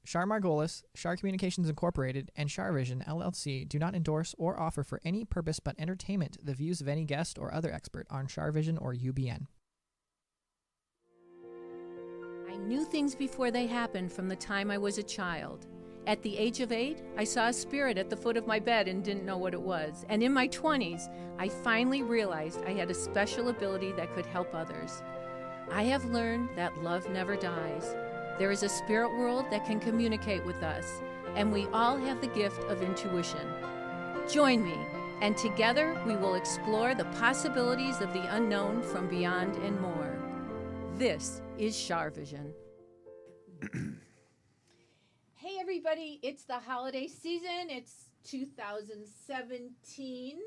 Char Margolis, Char Communications Incorporated, and CharVision LLC do not endorse or offer for any purpose but entertainment the views of any guest or other expert on CharVision or UBN. I knew things before they happened from the time I was a child. At the age of 8, I saw a spirit at the foot of my bed and didn't know what it was. And in my 20s, I finally realized I had a special ability that could help others. I have learned that love never dies. There is a spirit world that can communicate with us, and we all have the gift of intuition. Join me, and together we will explore the possibilities of the unknown from beyond and more. This is CharVision. Hey everybody, it's the holiday season. It's 2017.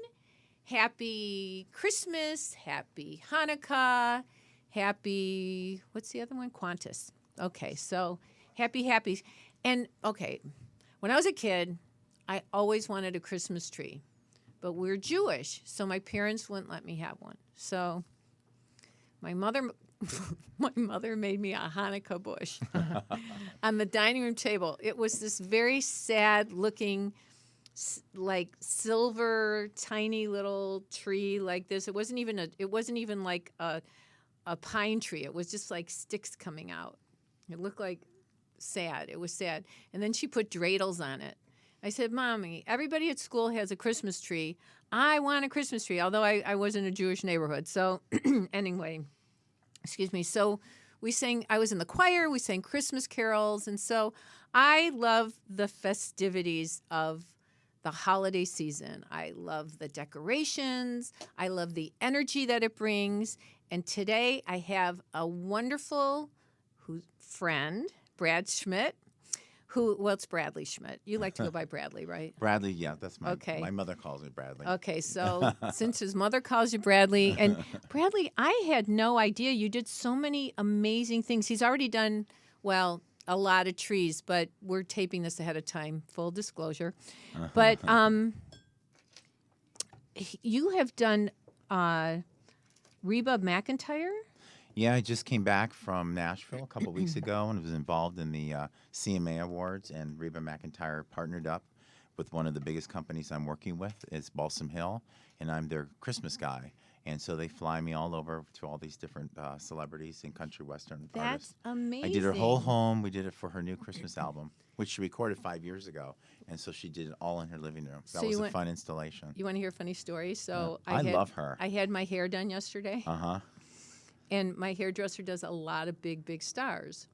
Happy Christmas, happy Hanukkah, happy, what's the other one? Qantas. Okay, so happy. And okay, when I was a kid, I always wanted a Christmas tree, but we're Jewish, so my parents wouldn't let me have one. So my mother made me a Hanukkah bush on the dining room table. It was this very sad-looking, like silver, tiny little tree like this. It wasn't even like a pine tree. It was just like sticks coming out. It looked like sad. It was sad. And then she put dreidels on it. I said, Mommy, everybody at school has a Christmas tree. I want a Christmas tree, although I was in a Jewish neighborhood. So anyway, excuse me. So I was in the choir, we sang Christmas carols. And so I love the festivities of the holiday season. I love the decorations. I love the energy that it brings. And today I have a wonderful friend, Brad Schmidt, it's Bradley Schmidt. You like to go by Bradley, right? Bradley, yeah, that's my mother calls me Bradley. Okay, so since his mother calls you Bradley, and Bradley, I had no idea you did so many amazing things. He's already done, a lot of trees, but we're taping this ahead of time, full disclosure. But you have done Reba McEntire? Yeah, I just came back from Nashville a couple weeks ago and was involved in the CMA Awards, and Reba McEntire partnered up with one of the biggest companies I'm working with. It's Balsam Hill, and I'm their Christmas guy. And so they fly me all over to all these different celebrities and country western artists. That's amazing. I did her whole home. We did it for her new Christmas album, which she recorded 5 years ago. And so she did it all in her living room. That was a fun installation. You want to hear a funny story? So yeah. I love her. I had my hair done yesterday. Uh-huh. And my hairdresser does a lot of big stars.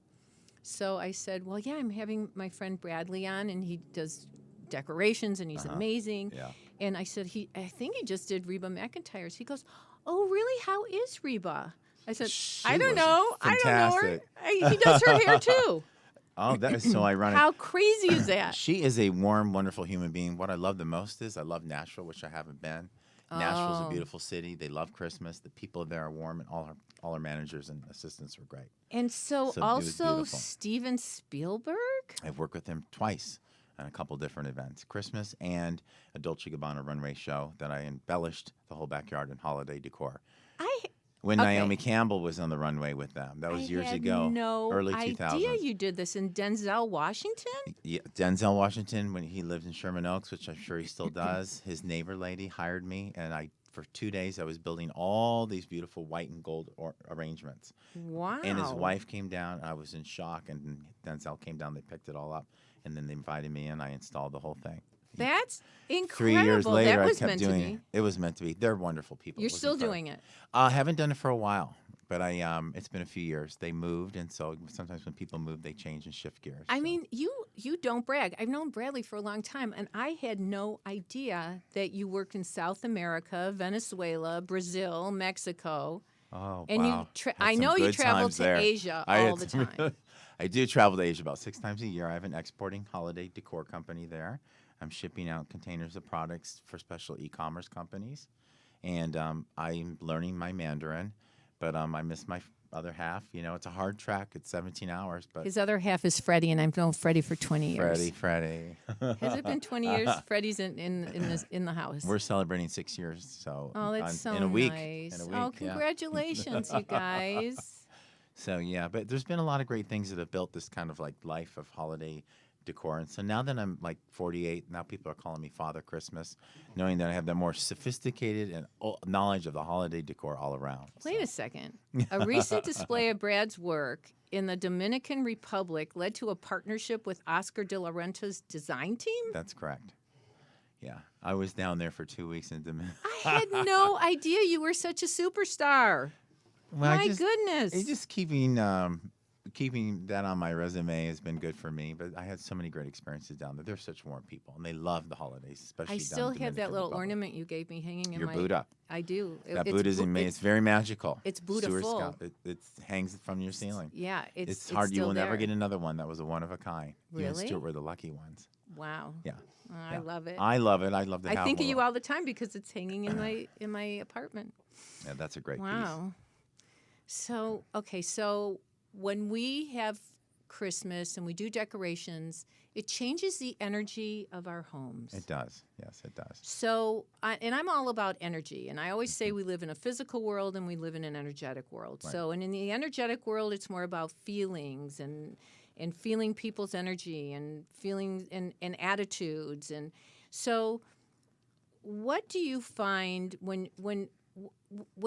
So I said, well, yeah, I'm having my friend Bradley on, and he does decorations, and he's amazing. Yeah. And I said, I think he just did Reba McEntire's. He goes, oh, really? How is Reba? I said, I don't know. Fantastic. I don't know her. He does her hair, too. Oh, that is so ironic. How crazy is that? She is a warm, wonderful human being. What I love the most is I love Nashville, which I haven't been. Nashville's a beautiful city. They love Christmas. The people there are warm, and all our managers and assistants were great. And so it was also beautiful. Steven Spielberg? I've worked with him twice on a couple different events, Christmas and a Dolce & Gabbana runway show that I embellished the whole backyard in holiday decor. When Naomi Campbell was on the runway with them. That was years ago, early 2000s. I had no idea you did this in Denzel Washington? Yeah, Denzel Washington, when he lived in Sherman Oaks, which I'm sure he still does, his neighbor lady hired me, and for 2 days I was building all these beautiful white and gold arrangements. Wow. And his wife came down. I was in shock, and Denzel came down. They picked it all up, and then they invited me in. I installed the whole thing. That's incredible. 3 years later, that was I kept meant doing to be. it. It was meant to be. They're wonderful people. You're still doing it? I haven't done it for a while, but it's been a few years. They moved, and so sometimes when people move, they change and shift gears. I mean, you don't brag. I've known Bradley for a long time, and I had no idea that you worked in South America, Venezuela, Brazil, Mexico. Oh, and wow. I know you travel to Asia all the time. I do travel to Asia about 6 times a year. I have an exporting holiday decor company there. I'm shipping out containers of products for special e-commerce companies. And I'm learning my Mandarin, but I miss my other half. You know, it's a hard track. It's 17 hours. But his other half is Freddie, and I've known Freddie for 20 years. Freddie. Has it been 20 years? Freddie's in the house. We're celebrating 6 years. So that's so in a week. nice. In a week, congratulations, you guys. So yeah, but there's been a lot of great things that have built this kind of like life of holiday decor. And so now that I'm like 48, now people are calling me Father Christmas, knowing that I have that more sophisticated and knowledge of the holiday decor all around. Wait a second. A recent display of Brad's work in the Dominican Republic led to a partnership with Oscar de la Renta's design team? That's correct. Yeah, I was down there for 2 weeks in Dominican. I had no idea you were such a superstar. Well, My goodness. It's just keeping that on my resume has been good for me. But I had so many great experiences down there. They're such warm people, and they love the holidays, especially. I down still in have that Dominican little Republic. ornament you gave me hanging in Your my... Buddha. I do. That Buddha's it's very magical. It's Buddha Sewer full. Scout. It hangs from your ceiling. Yeah, It's hard. You still will never there. get another one. That was a one of a kind. You and Really? Stuart were the lucky ones. Wow. Yeah. I Yeah. love it. I love it. I love to have I think of one you all the time because it's hanging in my apartment. Yeah, that's a great piece. Wow. So, okay, so when we have Christmas and we do decorations, it changes the energy of our homes. It does. Yes, it does. So, and I'm all about energy. And I always say we live in a physical world and we live in an energetic world. Right. So, and in the energetic world, it's more about feelings and feeling people's energy and feelings and attitudes. And so, what do you find when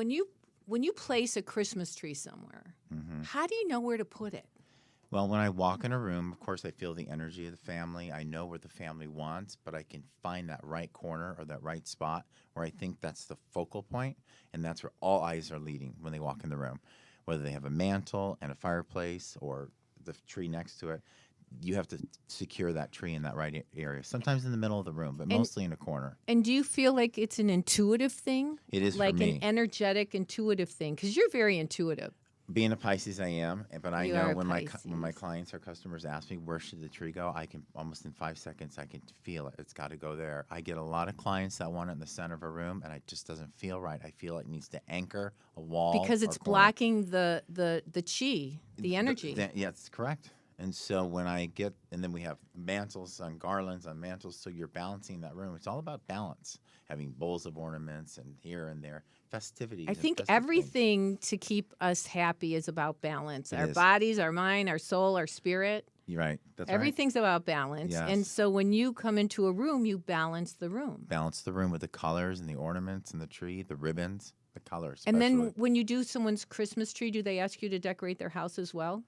you place a Christmas tree somewhere? Mm-hmm. How do you know where to put it? Well, when I walk in a room, of course, I feel the energy of the family. I know what the family wants, but I can find that right corner or that right spot where I think that's the focal point, and that's where all eyes are leading when they walk in the room. Whether they have a mantle and a fireplace or the tree next to it, you have to secure that tree in that right area. Sometimes in the middle of the room, but mostly in a corner. And do you feel like it's an intuitive thing? It is like for me. an energetic, intuitive thing? Because you're very intuitive. Being a Pisces, I am, but I You know are a when my Pisces. clients or customers ask me where should the tree go, I can almost in 5 seconds I can feel it. It's got to go there. I get a lot of clients that want it in the center of a room, and it just doesn't feel right. I feel it needs to anchor a wall Because or it's corner. blocking the chi, the energy. Yeah, that's correct. And so when I get, and then we have mantles on garlands on mantles, so you're balancing that room. It's all about balance, having bowls of ornaments and here and there, festivities. I and think festive things. everything to keep us happy is about balance. It Our is. bodies, our mind, our soul, our spirit. You're right. That's right. Everything's about balance. Yes. And so when you come into a room, you balance the room. Balance the room with the colors and the ornaments and the tree, the ribbons, the colors. And then especially. when you do someone's Christmas tree, do they ask you to decorate their house as well?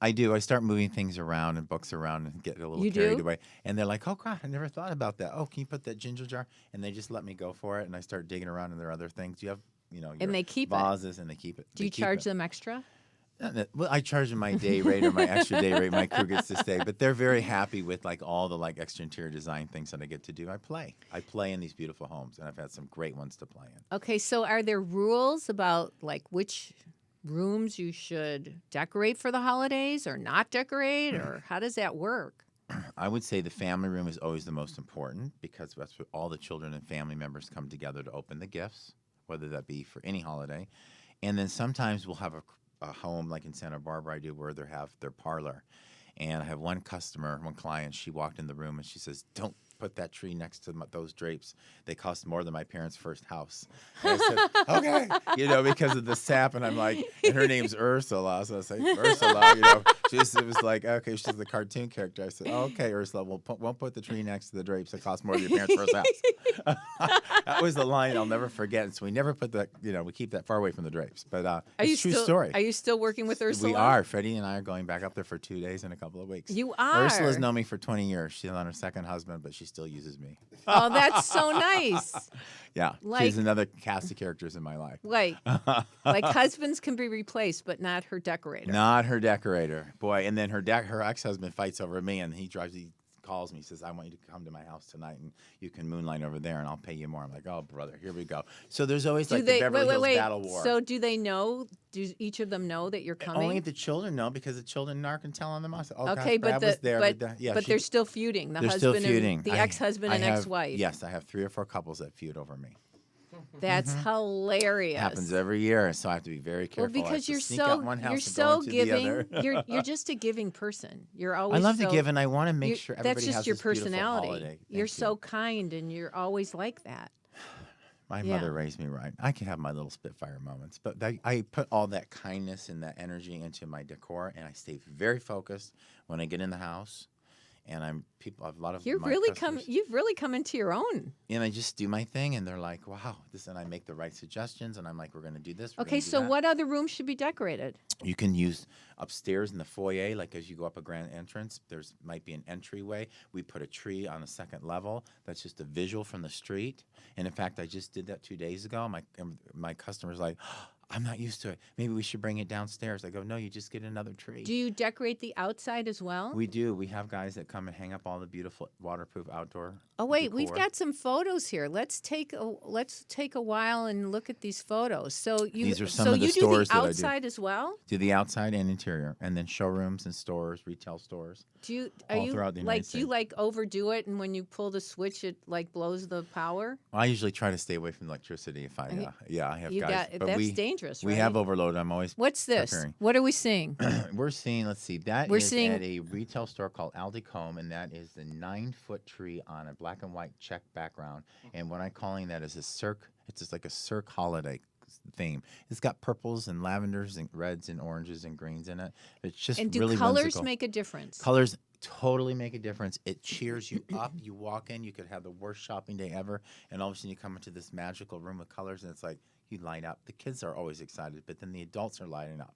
I do. I start moving things around and books around and get a little You carried do? away. And they're like, oh, God, I never thought about that. Oh, can you put that ginger jar? And they just let me go for it. And I start digging around in their other things. You have, your they keep it? vases and they keep it. Do They you keep charge it. them extra? Well, I charge them my day rate or my extra day rate. My crew gets to stay. But they're very happy with like all the like extra interior design things that I get to do. I play in these beautiful homes. And I've had some great ones to play in. Okay, so are there rules about like which rooms you should decorate for the holidays or not decorate, or how does that work? I would say the family room is always the most important because that's where all the children and family members come together to open the gifts, whether that be for any holiday. And then sometimes we'll have a home like in Santa Barbara I do where they have their parlor. And I have one client, she walked in the room and she says, don't put that tree next to those drapes. They cost more than my parents' first house. And I said, okay, because of the sap. And I'm like, and her name's Ursula. So I say, Ursula, it was like, okay, she's the cartoon character. I said, okay, Ursula, won't put the tree next to the drapes. It costs more than your parents' first house. That was the line I'll never forget. And so we never put that, we keep that far away from the drapes. But it's a true story. Are you still working with Ursula? We are. Freddie and I are going back up there for 2 days in a couple of weeks. You are? Ursula's known me for 20 years. She's on her second husband, but she still uses me. Oh, that's so nice. Yeah. Like- She's another cast of characters in my life. Like husbands can be replaced, but not her decorator. Not her decorator. Boy, and then her ex-husband fights over me, and he calls me, says, I want you to come to my house tonight, and you can moonlight over there, and I'll pay you more. I'm like, oh, brother, here we go. So there's always the Beverly Hills battle war. So do they know? Do each of them know that you're coming? Only the children know because the children can tell on them. I said, Okay, gosh, Brad was there. but they're still feuding. They're still feuding. The ex-husband and ex-wife. Yes, I have 3 or 4 couples that feud over me. That's hilarious. It happens every year, so I have to be very careful. Well, because I have to you're sneak out one house you're and go so into the giving. other. You're just a giving person. You're always. I love to so- give, and I want to make you- sure everybody That's just has your this beautiful personality. holiday. You're Thank so you. kind, and you're always like that. My Yeah. mother raised me right. I can have my little Spitfire moments, but I put all that kindness and that energy into my decor, and I stay very focused when I get in the house. And a lot of You're my really customers, you've really come into your own. and I just do my thing, and they're like, "Wow, this," and I make the right suggestions, and I'm like, "We're going to do this." We're Okay, gonna do so that." what other rooms should be decorated? You can use upstairs in the foyer, like as you go up a grand entrance, there's might be an entryway. We put a tree on the second level. That's just a visual from the street. And in fact, I just did that 2 days ago. My customer's like, I'm not used to it. Maybe we should bring it downstairs. I go, no, you just get another tree. Do you decorate the outside as well? We do. We have guys that come and hang up all the beautiful waterproof outdoor. Oh wait, we've decor. got some photos here. Let's take a while and look at these photos. So These are some of the you stores do that I the do. outside as well? Do the outside and interior, and then showrooms and stores, retail stores. All throughout the United do you States. like overdo it, and when you pull the switch, it like blows the power? I usually try to stay away from electricity if I I have guys. But That's dangerous, right? We have overload. I'm always What's this? preparing. What are we seeing? We're seeing, let's see, at a retail store called Aldecombe, and that is the 9-foot tree on a black and white check background. And what I'm calling that is a cirque. It's just like a cirque holiday theme. It's got purples and lavenders and reds and oranges and greens in it. It's just And do really colors whimsical. make a difference? Colors totally make a difference. It cheers you up. You walk in, you could have the worst shopping day ever, and all of a sudden you come into this magical room with colors, and it's like you light up. The kids are always excited, but then the adults are lighting up.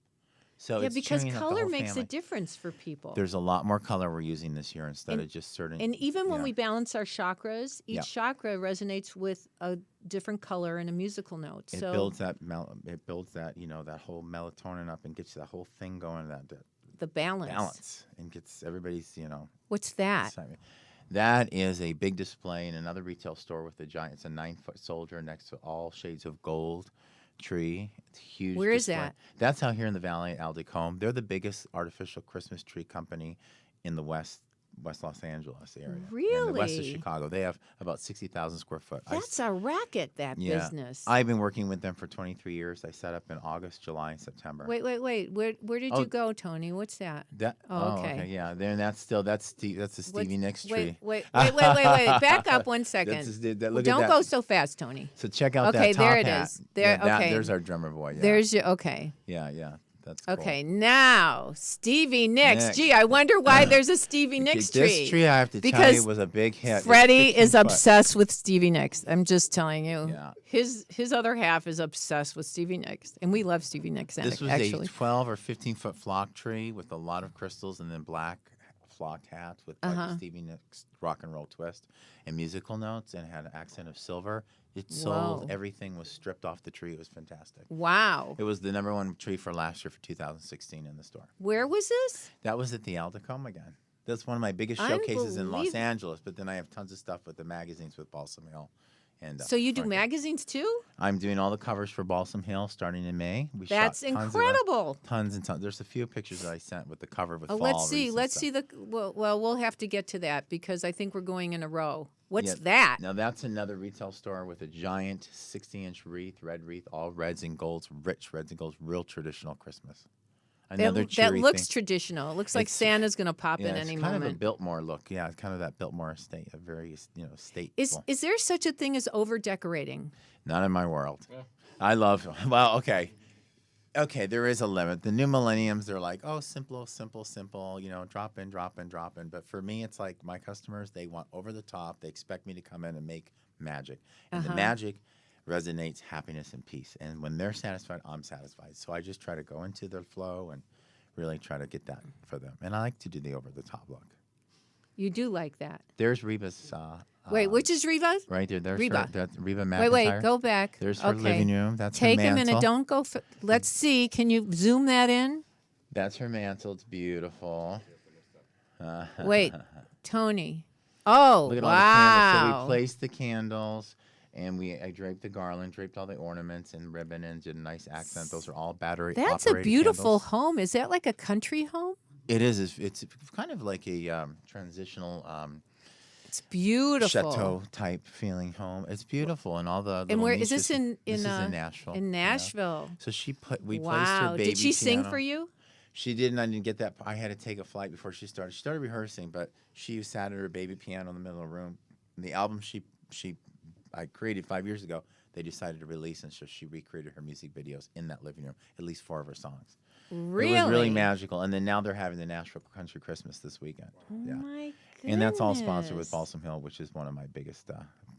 So Yeah, it's because cheering up the color whole makes family. a difference for people. There's a lot more color we're using this year instead of just certain. And even when yeah. we balance our chakras, each Yeah. chakra resonates with a different color and a musical note. It So builds that that whole melatonin up and gets that whole thing going, that the balance. and gets everybody's What's that? excitement. That is a big display in another retail store with a giant. It's a 9-foot soldier next to all shades of gold tree. It's huge. Where is display. that? That's out here in the valley at Aldecombe. They're the biggest artificial Christmas tree company in the West Los Angeles area. And the west of Really? Chicago. They have about 60,000 square foot. That's a racket, that Yeah. business. I've been working with them for 23 years. I set up in August, July, and September. Wait. Where did Oh. you go, Tony? What's that? That, Oh, okay. Yeah. Then that's the Stevie Nicks tree. Wait. Back up one second. Look Don't at that. go so fast, Tony. So check out Okay, that top there it hat. is. There- okay. There's our drummer boy. Yeah. There's your okay. Yeah. That's cool. Okay, now Stevie Nicks. Nicks. Gee, I wonder why there's a Stevie Okay, Nicks tree. This tree, I have to tell Because you, was a big hit. It's Freddie 15 is foot. obsessed with Stevie Nicks. I'm just telling you. Yeah. His other half is obsessed with Stevie Nicks, and we love Stevie Nicks. This was actually. a 12 or 15-foot flock tree with a lot of crystals and then black flocked hats with like a Stevie Nicks rock and roll twist and musical notes, and had an accent of silver. It sold. Whoa. Everything was stripped off the tree. It was fantastic. Wow. It was the #1 tree for last year for 2016 in the store. Where was this? That was at the Aldecombe again. That's one of my biggest showcases in Los Unbelievable. Angeles. But then I have tons of stuff with the magazines with Balsam Hill. And So you do Frank- magazines too? I'm doing all the covers for Balsam Hill starting in May. We That's shot tons of incredible. tons and tons. There's a few pictures that I sent with the cover with Oh, fall let's see. wreaths and Let's stuff. see the. Well, we'll have to get to that because I think we're going in a row. What's Yeah. that? Now that's another retail store with a giant 60-inch red wreath, all reds and golds, rich reds and golds, real traditional Christmas. Another That cheery looks thing. traditional. It looks like It's- Santa's going to pop Yeah, in it's any kind moment. of a Biltmore look. Yeah, it's kind of that Biltmore estate, a very stateful. Is there such a thing as over decorating? Not in my world. I love. Well, okay. There is a limit. The new millenniums, they're like, oh, simple. Drop in. But for me, it's like my customers, they want over the top. They expect me to come in and make magic. And the magic resonates happiness and peace. And when they're satisfied, I'm satisfied. So I just try to go into their flow and really try to get that for them. And I like to do the over the top look. You do like that. There's Reba's. Wait, which is Reva? Right there. There's Reba. That's Reba McIntyre. Wait, go back. There's her okay. living room. That's Take her a mantle. minute. Don't go. Let's see. Can you zoom that in? That's her mantle. It's beautiful. Wait, Tony. Oh, Look at all the candles. So wow. we placed the candles, and I draped the garland, draped all the ornaments and ribbon, and did a nice accent. Those are all battery That's a operated beautiful candles. home. Is that like a country home? It is. It's kind of like a transitional It's beautiful. chateau type feeling home. It's beautiful, and all the And little where is this niches- in This is in Nashville. In yeah. Nashville. So we placed Wow. her baby Did she sing piano. for you? She didn't. I didn't get that. I had to take a flight before she started. She started rehearsing, but she sat at her baby piano in the middle of the room. And the album I created 5 years ago, they decided to release, and so she recreated her music videos in that living room, at least 4 of her songs. Really? It was really magical. And then now they're having the Nashville Country Christmas this weekend. Oh my goodness. And that's all sponsored with Balsam Hill, which is one of my biggest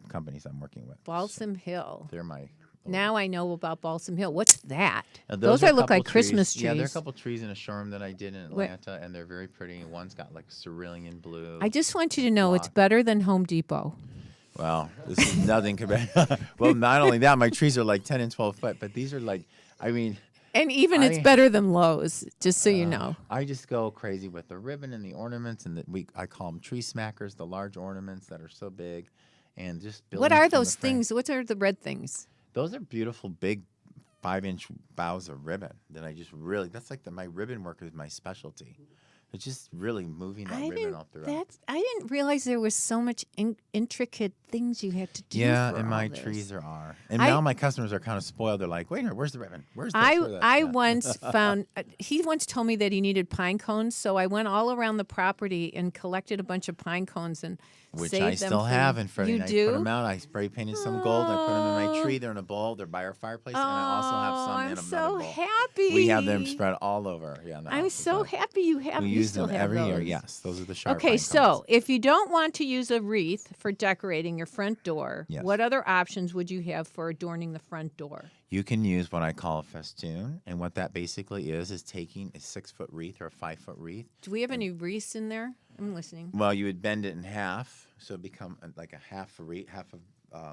companies I'm working with. Balsam Hill. They're my... Now I know about Balsam Hill. What's that? Those look like trees. Christmas trees. Yeah, there are a couple trees in a showroom that I did in Atlanta, and they're very pretty. One's got like cerulean blue. I just want you to know it's better than Home Depot. Well, this is nothing compared. Well, not only that, my trees are like 10 and 12 foot, but these are like, I mean... And even it's better than Lowe's, just so you know. I just go crazy with the ribbon and the ornaments, and I call them tree smackers, the large ornaments that are so big, and just building. What are those things? What are the red things? Those are beautiful, big 5-inch boughs of ribbon that I just really. That's like my ribbon work is my specialty. It's just really moving that ribbon all throughout. I didn't realize there was so much intricate things you had to do. Yeah, for and my all this. trees there are. And now my customers are kind of spoiled. They're like, wait a minute, where's the ribbon? Where's this? I once found, he once told me that he needed pine cones, so I went all around the property and collected a bunch of pine cones and Which saved I them still for- have in front of me. You I do? put them out. I spray painted some gold. I put them in my tree. They're in a bowl. They're by our fireplace. And I also have some I'm in a so bowl. happy. We have them spread all over. Yeah, in the I'm house. so happy you have. We you use still them have every year. those. Yes, those are the sharp Okay, pine so cones. if you don't want to use a wreath for decorating your front door, Yes. what other options would you have for adorning the front door? You can use what I call a festoon, and what that basically is taking a 6-foot wreath or a 5-foot wreath. Do we have any wreaths in there? I'm listening. Well, you would bend it in half, so it become like a half a wreath,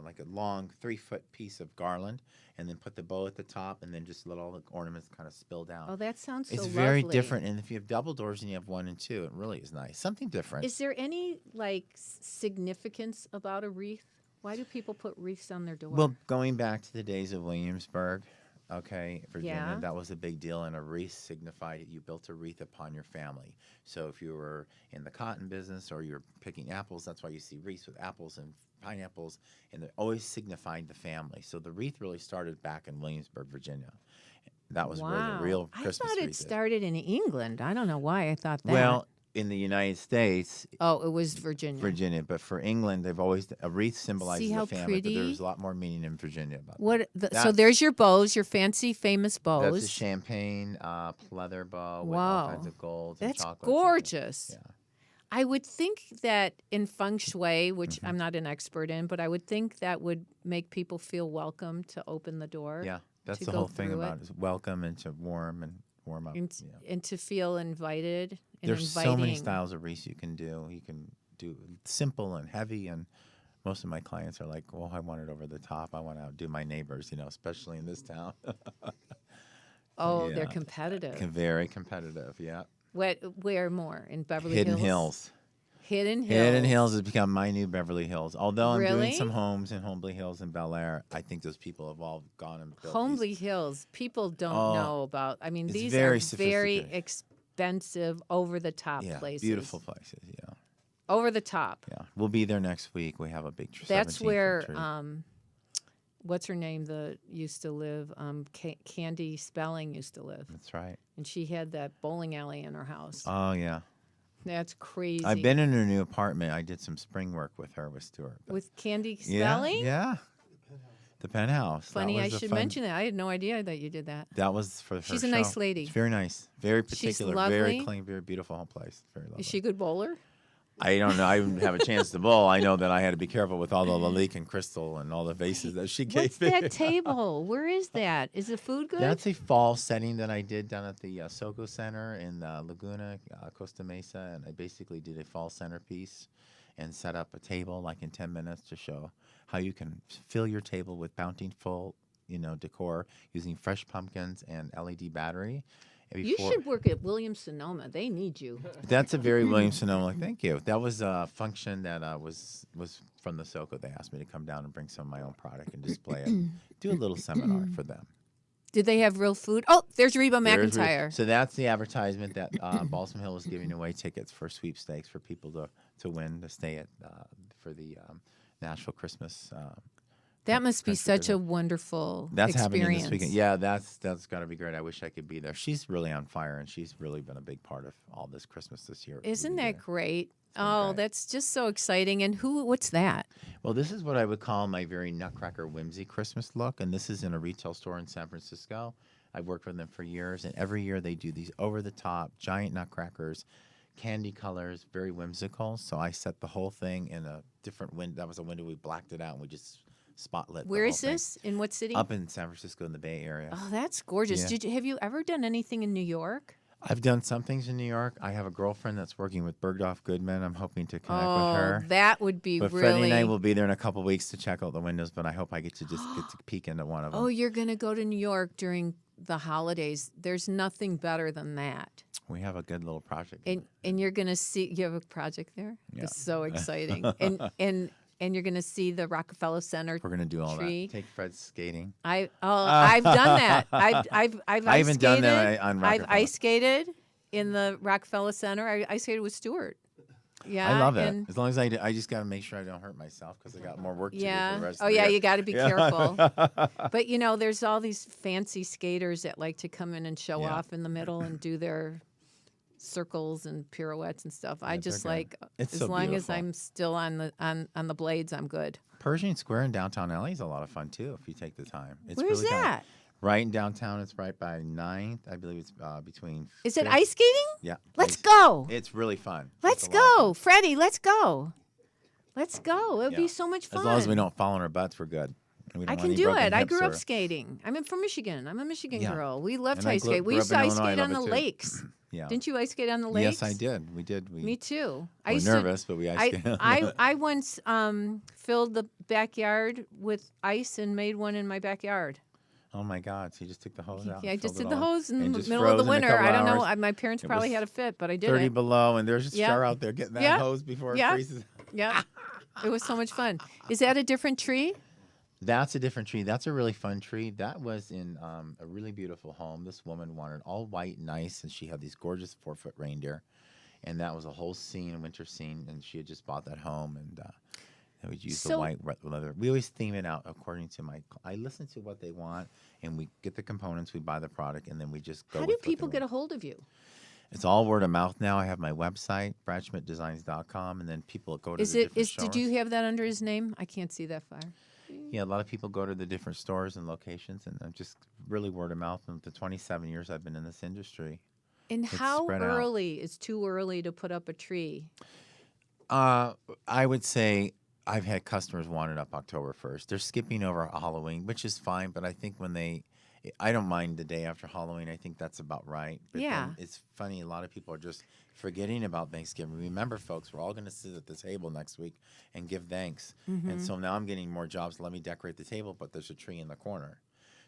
like a long 3-foot piece of garland, and then put the bow at the top, and then just let all the ornaments kind of spill down. Oh, that sounds so It's lovely. very different, and if you have double doors and you have 1 and 2, it really is nice. Something different. Is there any significance about a wreath? Why do people put wreaths on their door? Well, going back to the days of Williamsburg, okay, Virginia, Yeah. that was a big deal, and a wreath signified you built a wreath upon your family. So if you were in the cotton business or you're picking apples, that's why you see wreaths with apples and pineapples, and they always signified the family. So the wreath really started back in Williamsburg, Virginia. That was where the real Christmas I thought it wreath is. started in England. I don't know why I thought that. Well, in the United States, oh, it was Virginia. but for England, they've always a wreath symbolizes See how the family. But pretty? there's a lot more meaning in Virginia about What? So That's- there's your bows, your fancy, famous bows. That's a champagne pleather bow with all Wow. kinds of golds and That's chocolates. gorgeous. Yeah. I would think that in feng shui, which Mm-hmm. I'm not an expert in, but I would think that would make people feel welcome to open the door. Yeah, that's to the go whole thing through about it. it is welcome and to warm up. And, Yeah. and to feel invited and There's inviting. so many styles of wreaths you can do. You can do simple and heavy, and most of my clients are like, "Well, I want it over the top. I want to outdo my neighbors," especially in this town. Oh, they're Yeah. competitive. Very competitive. Yeah. Where more? In Beverly Hidden Hills? Hills. Hidden Hills. Hidden Hills has become my new Beverly Hills. Although I'm Really? doing some homes in Homely Hills and Bel Air, I think those people have all gone and built Homely these. Hills. People don't Oh, know about. I mean, it's these very are very sophisticated. expensive, over the top Yeah, places. beautiful places. Yeah, Over the top. yeah. We'll be there next week. We have a big. That's 17-foot where tree. what's her name that used to live? Candy Spelling used to live, That's right. and she had that bowling alley in her house. Oh yeah. That's crazy. I've been in her new apartment. I did some spring work with her with Stuart. but- with Candy yeah, Spelling. yeah. The penthouse. That Funny, was I a should fun- mention that. I had no idea that you did that. That was for her. She's a nice show. lady. She's very nice. Very She's particular. lovely. Very clean. Very beautiful home place. Very lovely. Is she a good bowler? I don't know. I didn't have a chance to bowl. I know that I had to be careful with all the Lalique and crystal and all the vases that she What's gave me. that table? Where is that? Is the food good? That's a fall setting that I did down at the Soco Center in Laguna, Costa Mesa, and I basically did a fall centerpiece and set up a table like in 10 minutes to show how you can fill your table with bountiful, decor using fresh pumpkins and LED battery. And You before- should work at Williams-Sonoma. They need you. That's a very Williams-Sonoma. Thank you. That was a function that was from the Soco. They asked me to come down and bring some of my own product and display it. Do a little seminar for them. Did they have real food? Oh, there's Reba There's McEntire. So that's the advertisement that Balsam Hill is giving away tickets for sweepstakes for people to win to stay at for the Nashville Christmas That must be country such visit. a wonderful That's experience. happening this weekend. Yeah, that's got to be great. I wish I could be there. She's really on fire, and she's really been a big part of all this Christmas this year. Isn't We've been that doing. great? been Oh, great. that's just so exciting. And what's that? Well, this is what I would call my very Nutcracker whimsy Christmas look, and this is in a retail store in San Francisco. I've worked with them for years, and every year they do these over-the-top giant nutcrackers, candy colors, very whimsical. So I set the whole thing in a different window. That was a window we blacked it out, and we just spotlit. Where the is whole thing. this? In what city? Up in San Francisco in the Bay Area. Oh, that's gorgeous. Yeah. Have you ever done anything in New York? I've done some things in New York. I have a girlfriend that's working with Bergdorf Goodman. I'm hoping to connect Oh, with her. that would be But really. Freddie and I will be there in a couple weeks to check out the windows, but I hope I get to just get to peek into one of them. Oh, you're going to go to New York during the holidays. There's nothing better than that. We have a good little project. And you're going to see, you have a project there? Yeah. It's so exciting. and you're going to see the Rockefeller Center. We're going to do all tree. that. Take Fred skating. I've done that. I've I ice haven't done skated. that on I've Rockefeller. ice skated in the Rockefeller Center. I ice skated with Stuart. Yeah, I love it. and- As long as I just got to make sure I don't hurt myself because I got more work to do for Yeah. the rest Oh, of the yeah. year. You got to be Yeah. careful. But there's all these fancy skaters that like to come in and show Yeah. off in the middle and do their circles and pirouettes and stuff. I Yeah, just they're good. like It's as so long as beautiful. I'm still on the blades, I'm good. Pershing Square in downtown LA is a lot of fun too if you take the time. It's Where's really kinda- that? Right in downtown. It's right by 9th. I believe it's between. Is it 5th. ice skating? Yeah. Let's ice- go. It's really fun. Let's It's a lot of go, Freddie. Let's go. Let's go. It would Yeah. be so much fun. As long as we don't fall on our butts, we're good. And we don't I want can any do broken it. I hips grew up or- skating. I'm from Michigan. I'm a Michigan Yeah. girl. We loved And I ice skate. We grew used up to in ice Illinois. I skate on love the it too. lakes. Yeah. Didn't you ice skate on the lakes? Yes, I did. We did. Me too. We were nervous, but we ice skated. I once filled the backyard with ice and made one in my backyard. Oh my God! So you just took the hose out? Yeah, I and just filled did it the all hose in the just middle of the froze in a winter. couple I don't know. hours. My parents It probably was had a fit, but I did 30 it. below, and there's just Yeah. Char out there getting that Yeah. hose before it Yeah. freezes. Yeah, it was so much fun. Is that a different tree? That's a different tree. That's a really fun tree. That was in a really beautiful home. This woman wanted all white and nice, and she had these gorgeous 4-foot reindeer. And that was a whole scene, a winter scene, and she had just bought that home, and we would use the So- white leather. We always theme it out according to I listen to what they want, and we get the components, we buy the product, and then we just go How with do what they people get want. a hold of you? It's all word of mouth now. I have my website, bradschmidtdesigns.com, and then people go to Is the it different is? stores. Did you have that under his name? I can't see that far. Yeah, a lot of people go to the different stores and locations, and I'm just really word of mouth. And the 27 years I've been in this industry. And It's how spread out. early is too early to put up a tree? I would say I've had customers want it up October 1st. They're skipping over Halloween, which is fine, but I think I don't mind the day after Halloween. I think that's about right. But Yeah. then it's funny, a lot of people are just forgetting about Thanksgiving. Remember, folks, we're all going to sit at the table next week and give thanks. Mm-hmm. And so now I'm getting more jobs. Let me decorate the table, but there's a tree in the corner.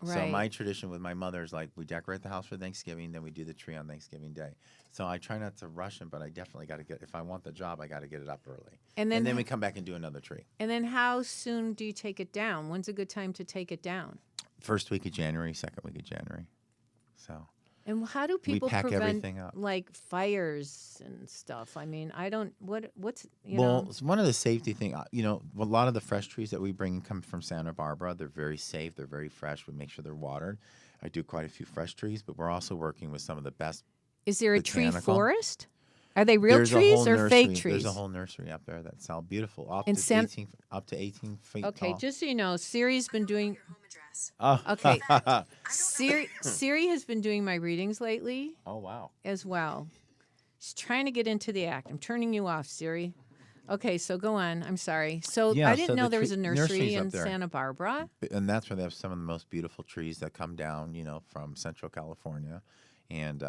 So Right. my tradition with my mother is like we decorate the house for Thanksgiving, then we do the tree on Thanksgiving Day. So I try not to rush them, but I definitely got to if I want the job, I got to get it up early. And then we come back and do another tree. And then how soon do you take it down? When's a good time to take it down? First week of January, second week of January. So And how do people pack prevent everything up. like fires and stuff? I mean, I don't. What's well, it's one of the safety thing. A lot of the fresh trees that we bring come from Santa Barbara. They're very safe. They're very fresh. We make sure they're watered. I do quite a few fresh trees, but we're also working with some of the best. Is there a tree botanical. forest? Are they real There's a trees whole or nursery. fake trees? There's a whole nursery up there that sell beautiful, up And to San- 18 feet Okay, tall. just so you know, Siri's been doing. Oh. Okay, Siri has been doing my readings lately Oh wow. as well. She's trying to get into the act. I'm turning you off, Siri. Okay, so go on. I'm sorry. So Yeah, I didn't so know the there was a nursery nursery's up in there. Santa Barbara. And that's where they have some of the most beautiful trees that come down, from Central California, and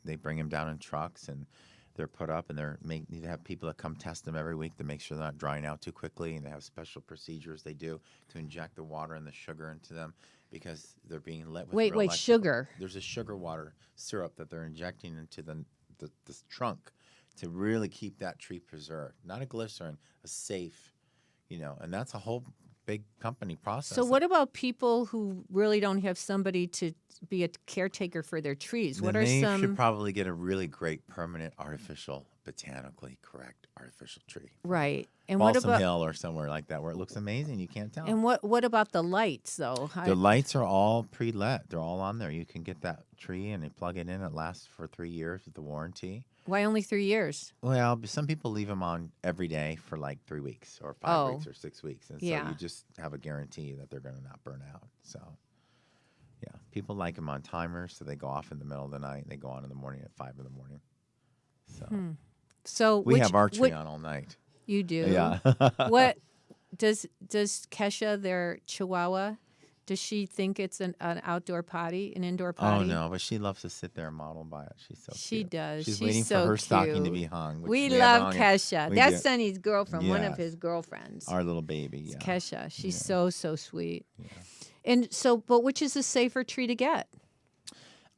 they bring them down in trucks, and they're put up, and they have people that come test them every week to make sure they're not drying out too quickly, and they have special procedures they do to inject the water and the sugar into them because they're being lit with Wait, real electrical- sugar. There's a sugar water syrup that they're injecting into the trunk to really keep that tree preserved. Not a glycerin, a safe, and that's a whole big company process. So what about people who really don't have somebody to be a caretaker for their trees? Then What are they some? should probably get a really great permanent artificial botanically correct artificial tree. Right. And what Balsam about Hill or somewhere like that where it looks amazing. You can't tell. and what about the lights though? The lights are all pre-lit. They're all on there. You can get that tree and you plug it in. It lasts for 3 years with the warranty. Why only 3 years? Well, some people leave them on every day for like 3 weeks or 5 weeks or 6 weeks. And so Yeah. you just have a guarantee that they're going to not burn out. So, yeah. People like them on timers, so they go off in the middle of the night and they go on in the morning at 5 in the morning. So So we which, have our tree what, on all night. You do. Yeah. What does Kesha, their Chihuahua, does she think it's an outdoor potty, an indoor potty? Oh no, but she loves to sit there and model by it. She's so She cute. does. She's She's waiting so for her stocking to cute. be hung. which We haven't love hung it. Kesha. We That's do. Sonny's girlfriend, one of Yes. his girlfriends. Our little baby. It's Yeah. Kesha. She's Yeah. so sweet. Yeah. And so, but which is a safer tree to get?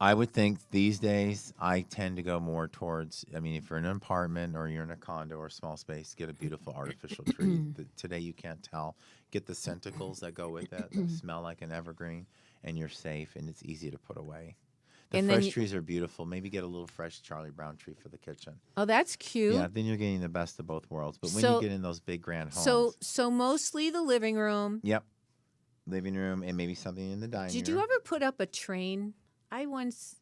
I would think these days I tend to go more towards. I mean, if you're in an apartment or you're in a condo or a small space, get a beautiful artificial tree. Today you can't tell. Get the scenticles that go with it that smell like an evergreen, and you're safe and it's easy to put away. The And then fresh trees are beautiful. Maybe get a little fresh Charlie Brown tree for the kitchen. Oh, that's cute. Yeah, then you're getting the best of both worlds. But when So- you get in those big grand homes, So mostly the living room. yep, living room and maybe something in the dining Did room. you ever put up a train? I once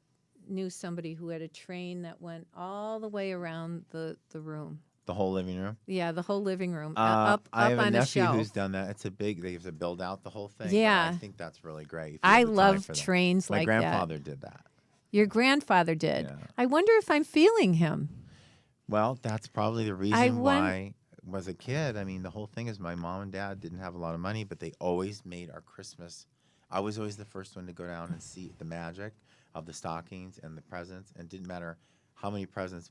knew somebody who had a train that went all the way around the room. The whole living room. Yeah, the whole living room. I up have on a a nephew shelf. who's done that. It's a big. They have to build out the whole thing. but Yeah. I think that's really great. if you I have the time love for that. trains My like that. grandfather did that. Your grandfather did. Yeah. I wonder if I'm feeling him. Well, that's probably the I reason won- why. Was a kid. I mean, the whole thing is my mom and dad didn't have a lot of money, but they always made our Christmas. I was always the first one to go down and see the magic of the stockings and the presents. And it didn't matter how many presents.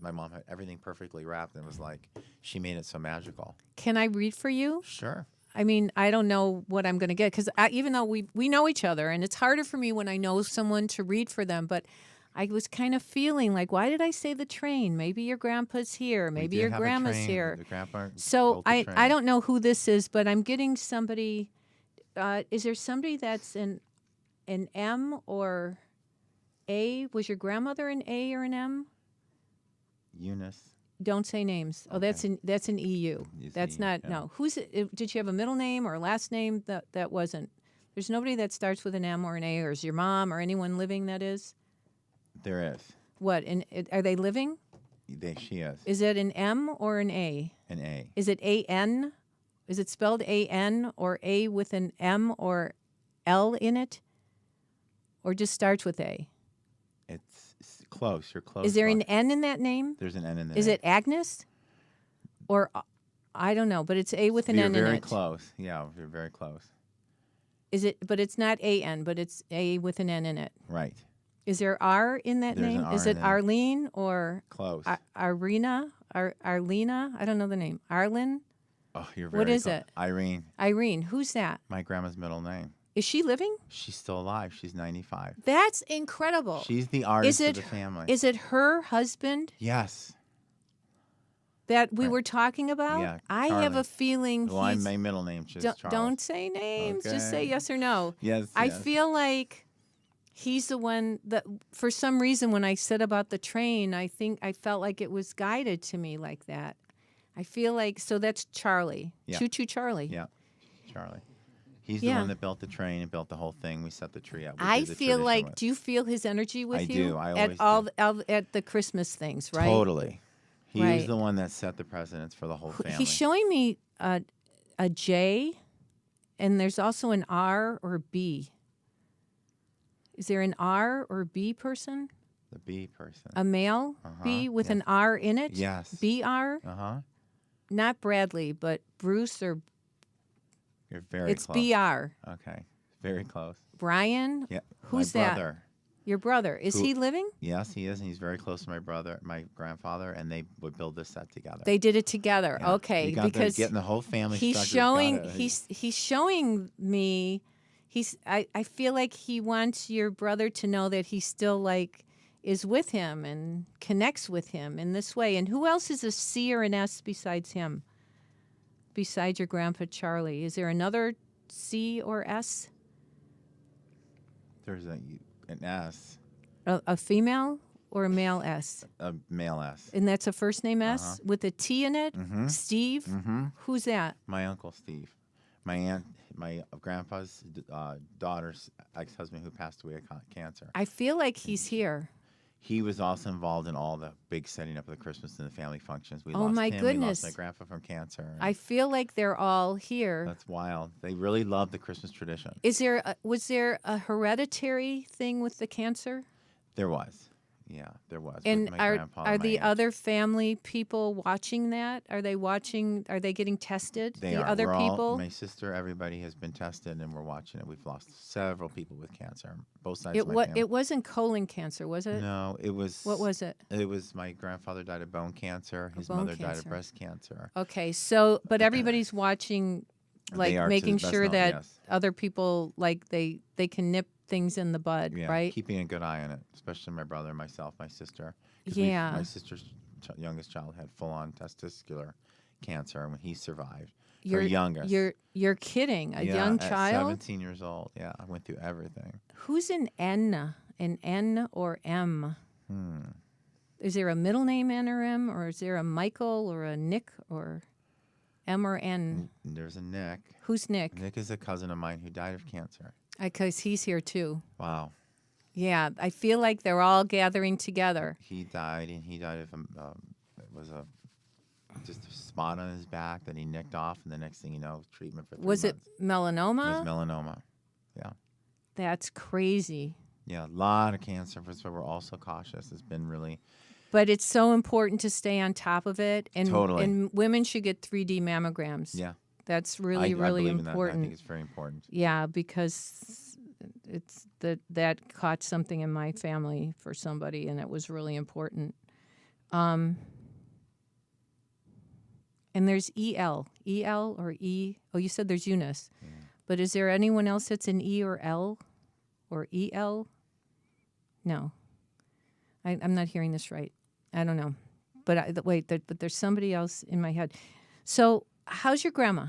My mom had everything perfectly wrapped, and it was like she made it so magical. Can I read for you? Sure. I mean, I don't know what I'm going to get because even though we know each other, and it's harder for me when I know someone to read for them, but I was kind of feeling like, why did I say the train? Maybe your grandpa's here. We Maybe did your have a grandma's train. here. The grandpa So built the I train. don't know who this is, but I'm getting somebody. Is there somebody that's an M or A? Was your grandmother an A or an M? Eunice. Don't say names. Oh, that's an EU. It's That's EU, not yeah. no. Who's it? Did you have a middle name or a last name? That wasn't. There's nobody that starts with an M or an A, or is your mom or anyone living that is? There is. What? Are they living? She is. Is it an M or an A? An A. Is it A-N? Is it spelled A-N or A with an M or L in it? Or just starts with A? It's close. You're close. Is there an but N in that name? There's an N in there. Is it Agnes? Or I don't know, but it's A with an You're N in very it. close. Yeah, you're very close. Is it? But it's not A-N, but it's A with an N in it. Right. Is there R in that There's name? an R Is in it there. Arlene or Close. Arena? Arlena? I don't know the name. Arlen? Oh, you're very What is close. it? Irene, Irene. Who's that? my grandma's middle name. Is she living? She's still alive. She's 95. That's incredible. She's the artist it of the family. Is it her husband Yes. that we Right. were talking about? Yeah, I have Charlie. a feeling Well, he's. my middle name is Charles. Don't say names. Just say Okay. yes or no. Yes. I yes. feel like he's the one that, for some reason, when I said about the train, I felt like it was guided to me like that. I feel like, so that's Charlie. Yeah. Choo Choo Charlie. Yeah, Charlie. He's the Yeah. one that built the train and built the whole thing. We set the tree up. We I did the feel tradition like, with- do you feel his energy with I you? do. I at always do. at the Christmas things, right? Totally. He was Right. the one that set the precedence for the whole family. He's showing me a J, and there's also an R or B. Is there an R or B person? the B person. A male B with yes. an R in it? Yes. BR? Uh-huh. Not Bradley, but Bruce or You're very it's close. BR. Okay. Very close. Brian? Yeah. Who's my that? brother. Your brother. Is Who- he living? Yes, he is, and he's very close to my brother, my grandfather, and they would build this set together. They did it together. Yeah. Okay, You got because getting the whole family. he's structure's showing got it. he's showing me I feel like he wants your brother to know that he still like is with him and connects with him in this way. And who else is a C or an S besides him? Besides your grandpa Charlie, is there another C or S? There's an S. A female? or a male S? A male S. And that's a first name S with a T in it? Mm-hmm. Steve? Mm-hmm. Who's that? My uncle Steve. My aunt, my grandpa's daughter's ex-husband who passed away of cancer. I feel like he's here. He was also involved in all the big setting up of the Christmas and the family functions. We Oh, lost my him. goodness. We lost my grandpa from cancer. I feel like they're all here. That's wild. They really love the Christmas tradition. Was there a hereditary thing with the cancer? There was. Yeah, there was. And with my grandpa are and my the aunt. other family people watching that? Are they watching? Are they getting tested? They the are. other We're all- people? my sister, everybody has been tested, and we're watching it. We've lost several people with cancer, both sides of my family. It wasn't colon cancer, was it? No, it was. What was it? It was my grandfather died of bone cancer. His bone mother died cancer. of breast cancer. Okay, so but everybody's watching, like They are, to making the best sure known- that yes. other people like they can nip things in the bud, Yeah, right? keeping a good eye on it, especially my brother, myself, my sister. 'Cause Yeah. my sister's youngest child had full-on testicular cancer, and when he survived, You're her youngest. You're kidding. A Yeah, young at child? 17 years old. Yeah, I went through everything. Who's an N? An N or M? Hmm. Is there a middle name N or M, or is there a Michael or a Nick or M or N? There's a Nick. Who's Nick? Nick is a cousin of mine who died of cancer. Because he's here too. Wow. Yeah, I feel like they're all gathering together. He died, and he died of it was just a spot on his back that he nicked off, and the next thing you know, treatment for 3 Was it months. melanoma? It was melanoma. Yeah. That's crazy. Yeah, a lot of cancer. That's why we're also cautious. It's been really But it's so important to stay on top of it. And, Totally. and women should get 3D mammograms. yeah. That's really, I really believe in that. I important. think it's very important. Yeah, because that caught something in my family for somebody, and it was really important. And there's EL or E. Oh, you said there's Eunice, but is there anyone else that's an E or L or EL? No, I'm not hearing this right. I don't know, but but there's somebody else in my head. So, how's your grandma?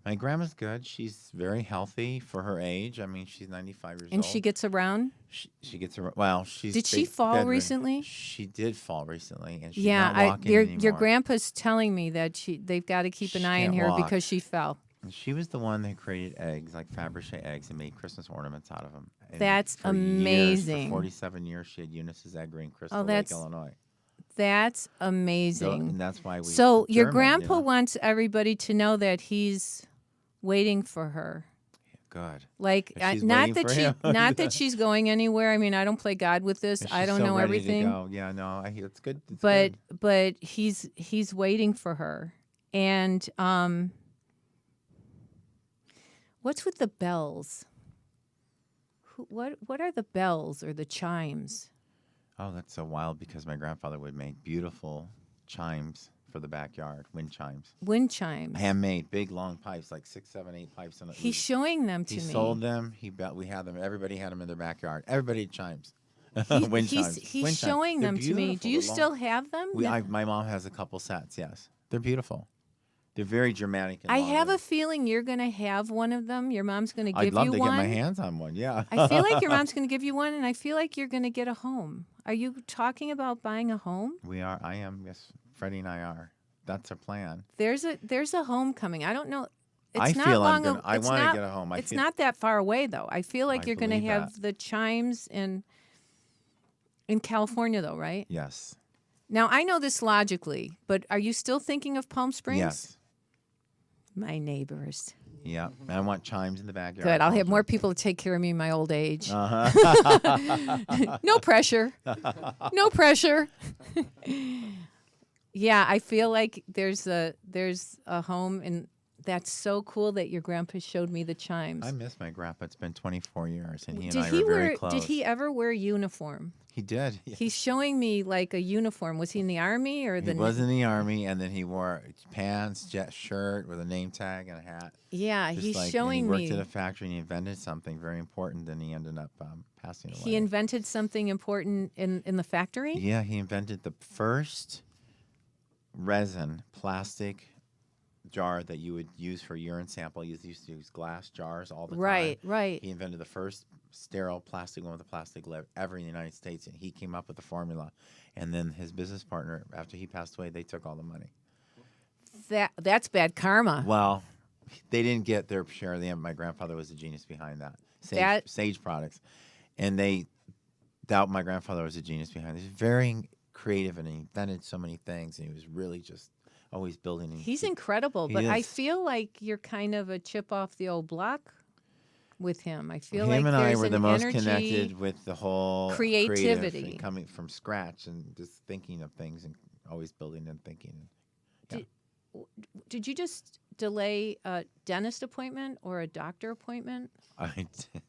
My grandma's good. She's very healthy for her age. I mean, she's 95 years old. And she gets around? She gets around. Well, she's. Did she fall bedridden. recently? She did fall recently, and she's Yeah, not walking your anymore. grandpa's telling me that they've got to keep an She eye on can't her walk. because she fell. And she was the one that created eggs, like Fabergé eggs, and made Christmas ornaments out of them. And That's for years, amazing. for 47 years, she had Eunice's egg ring, Crystal Lake, that's Illinois. That's So, amazing. and that's why we. So your German, grandpa you know. wants everybody to know that he's waiting for her. Good. Like If she's not waiting that for she him. not that she's going anywhere. I mean, I don't play God with this. And I she's don't so know ready everything. To go. Yeah, no, it's good. It's But good. he's waiting for her. And what's with the bells? What are the bells or the chimes? Oh, that's so wild because my grandfather would make beautiful chimes for the backyard, wind chimes. Wind chimes. Handmade, big, long pipes, like 6, 7, 8 pipes. He's showing them to He me. sold them. We had them. Everybody had them in their backyard. Everybody had chimes. He's, Wind he's, chimes. he's Wind chimes. showing They're them to me. beautiful. Do you They're long. still have them? My mom has a couple sets, yes. They're beautiful. They're very dramatic. And I have a long-lived. feeling you're going to have one of them. Your mom's going to give I'd love you to one. get my hands on one, yeah. I feel like your mom's going to give you one, and I feel like you're going to get a home. Are you talking about buying a home? We are. I am. Yes, Freddie and I are. That's our plan. There's a home coming. I don't know. It's I not feel long. I it's want to not- get a home. It's not that far away, though. I feel like I you're going to believe have that. the chimes in California, though, right? Yes. Now I know this logically, but are you still thinking of Palm Springs? Yes. My neighbors. Yeah. And I want chimes in the backyard. Good. I'll have also. more people to take care of me in my old age. Uh-huh. No pressure. No pressure. Yeah, I feel like there's a home, and that's so cool that your grandpa showed me the chimes. I miss my grandpa. It's been 24 years, and he and Did I he were very wear? close. Did he ever wear a uniform? He did. He's showing me like a uniform. Was he in the army or the? He was in the army, and then he wore pants, jet shirt with a name tag and a hat. Yeah, Just he's like, showing and he me. worked at a factory, and he invented something very important, and he ended up passing away. He invented something important in the factory. Yeah, he invented the first resin plastic jar that you would use for urine sample. You used to use glass jars all the time. Right. He invented the first sterile plastic one with a plastic lid ever in the United States, and he came up with the formula. And then his business partner, after he passed away, they took all the money. That's bad karma. Well, they didn't get their share of the. My grandfather was the genius behind that. Sage Products, and my grandfather was a genius behind it. He was very creative, and he invented so many things, and he was really just always building. He's incredible, but I feel like you're kind of a chip off the old block with him. I feel like him and I were the most energy, connected with the whole creativity, coming from scratch and just thinking of things and always building and thinking. Did you just delay a dentist appointment or a doctor appointment? I did.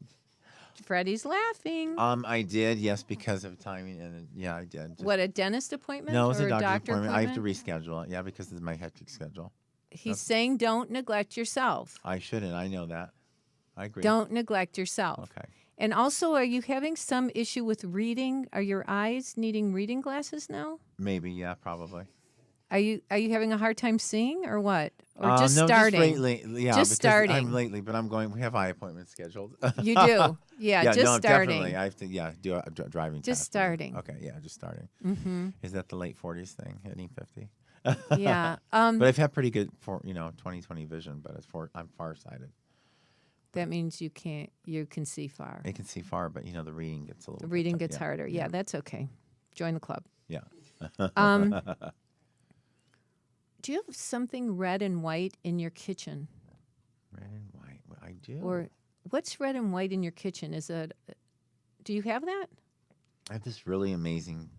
Freddie's laughing. I did, yes, because of timing, and yeah, I did. What, a dentist appointment? No, it was or a doctor appointment. I have to reschedule it, yeah, because of my hectic schedule. He's saying don't neglect yourself. I shouldn't. I know that. I agree. Don't neglect yourself. Okay. And also, are you having some issue with reading? Are your eyes needing reading glasses now? Maybe, yeah, probably. Are you having a hard time seeing, or what? Or just no, starting? Just lately, yeah. Just starting. I'm lately, but I'm going. We have eye appointments scheduled. You do, yeah. Just no, starting. Definitely. I have to, do a driving. Just test. starting. Okay, yeah, just starting. Mm-hmm. Is that the late 40s thing? Hitting 50. Yeah. But I've had pretty good 20/20 vision, but I'm farsighted. That means you can see far. I can see far, but the reading gets a little. The reading gets harder. Yeah, that's okay. Join the club. Yeah. Do you have something red and white in your kitchen? Red and white. Well, I do. Or what's red and white in your kitchen? Do you have that? I have this really amazing,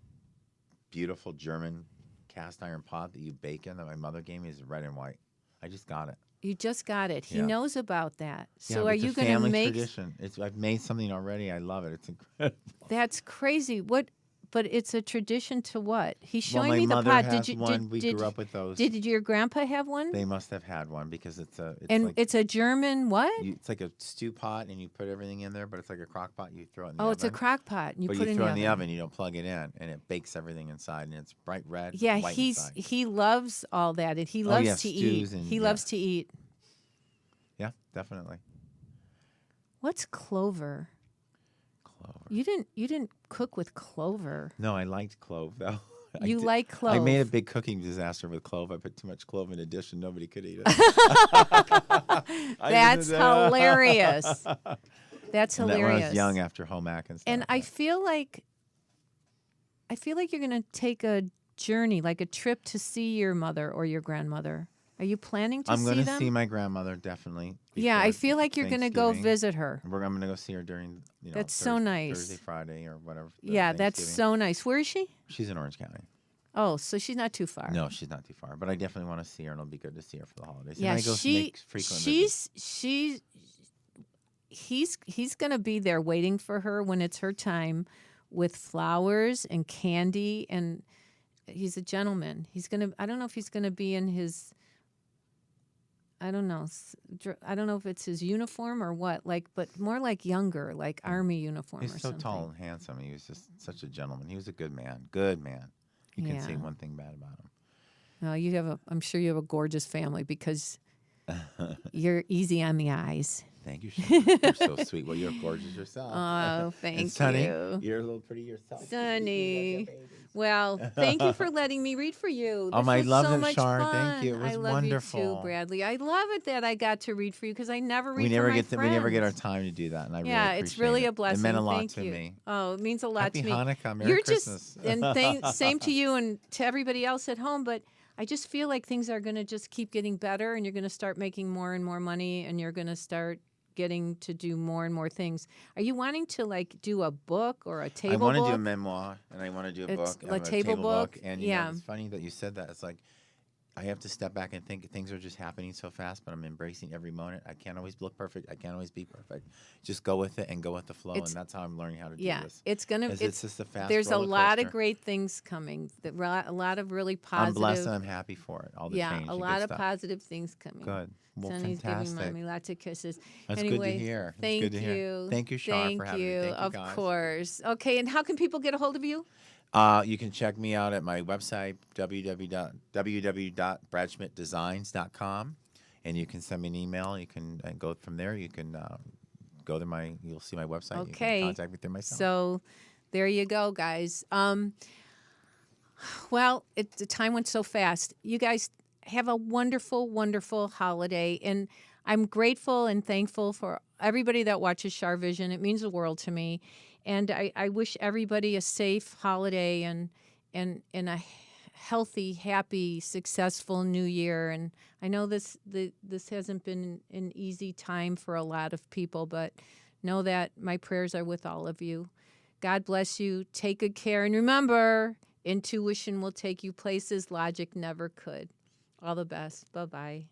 beautiful German cast iron pot that you bake in that my mother gave me. Is red and white. I just got it. You just got it. He Yeah. knows about that. So yeah, are it's you a going to family make? Tradition. I've made something already. I love it. It's incredible. That's crazy. What? But it's a tradition to what? He's showing my me the mother pot. has one. We grew up with those. Did your grandpa have one? They must have had one because it's it's a German what? It's like a stew pot, and you put everything in there, but it's like a crock pot. You throw it in the Oh, oven. it's a crock pot. And but put you it throw in it in the oven. You don't plug it in, and it bakes everything inside, and it's bright red. Yeah, white inside. he loves all that, and he loves to eat. He loves to eat. Yeah, definitely. What's clover? You didn't cook with clover. No, I liked clove though. You like clove. I made a big cooking disaster with clove. I put too much clove in a dish and nobody could eat it. That's hilarious. That's hilarious. And that when I was young after home ec and stuff. And I feel like you're going to take a journey, like a trip to see your mother or your grandmother. Are you planning to see them? I'm going to see my grandmother, definitely. Yeah, I feel like you're going to go visit her. I'm going to go see her during, that's so nice. Thursday, Friday, or whatever. Yeah, that's so nice. Where is she? She's in Orange County. Oh, so she's not too far. No, she's not too far. But I definitely want to see her, and it'll be good to see her for the holidays. Yeah, and I go make frequent visits. He's going to be there waiting for her when it's her time with flowers and candy, and he's a gentleman. I don't know if he's going to be in his... I don't know if it's his uniform or what, but more like younger, like army uniform or something. He's so tall and handsome. He was just such a gentleman. He was a good man. Good man. You can't say one thing bad about him. No, I'm sure you have a gorgeous family because you're easy on the eyes. Thank you, Char. You're so sweet. Well, you're gorgeous yourself. Oh, thank you. Sonny, you're a little pretty yourself. Sonny. Well, thank you for letting me read for you. This I was love so it, much Char. fun. Thank you. It was I love wonderful. you too, Bradley. I love it that I got to read for you because I never read we for never my get friends. we never get our time to do that, and I really appreciate it's really it. a blessing. It meant a lot Thank to you. me. Oh, it means a lot Happy to me. Hanukkah, Merry Christmas. Same to you and to everybody else at home. But I just feel like things are going to just keep getting better, and you're going to start making more and more money, and you're going to start getting to do more and more things. Are you wanting to do a book or a table book? I want to do a memoir, and I want to do a book. A table book. And yeah. It's funny that you said that. It's like I have to step back and think things are just happening so fast, but I'm embracing every moment. I can't always look perfect. I can't always be perfect. Just go with it and go with the flow, and that's how I'm learning how to do this. It's gonna. It's just a fast. There's a lot of coaster. great things coming. A lot of really positive. I'm blessed and I'm happy for it. All the change. A lot of positive things coming. Good. Well, Sonny's fantastic. giving Mommy lots of kisses. That's anyway, good to hear. Thank good to you. Hear. Thank you, Char, for having me. Thank you, Of guys. course. Okay, and how can people get a hold of you? You can check me out at my website, www.bradschmidtdesigns.com, and you can send me an email. You can go from there. You can go to you'll see my website. Okay. You can contact me through my cell. So there you go, guys. Well, the time went so fast. You guys have a wonderful, wonderful holiday. And I'm grateful and thankful for everybody that watches CharVision. It means the world to me. And I wish everybody a safe holiday and a healthy, happy, successful new year. And I know this hasn't been an easy time for a lot of people, but know that my prayers are with all of you. God bless you. Take good care. And remember, intuition will take you places logic never could. All the best. Bye-bye.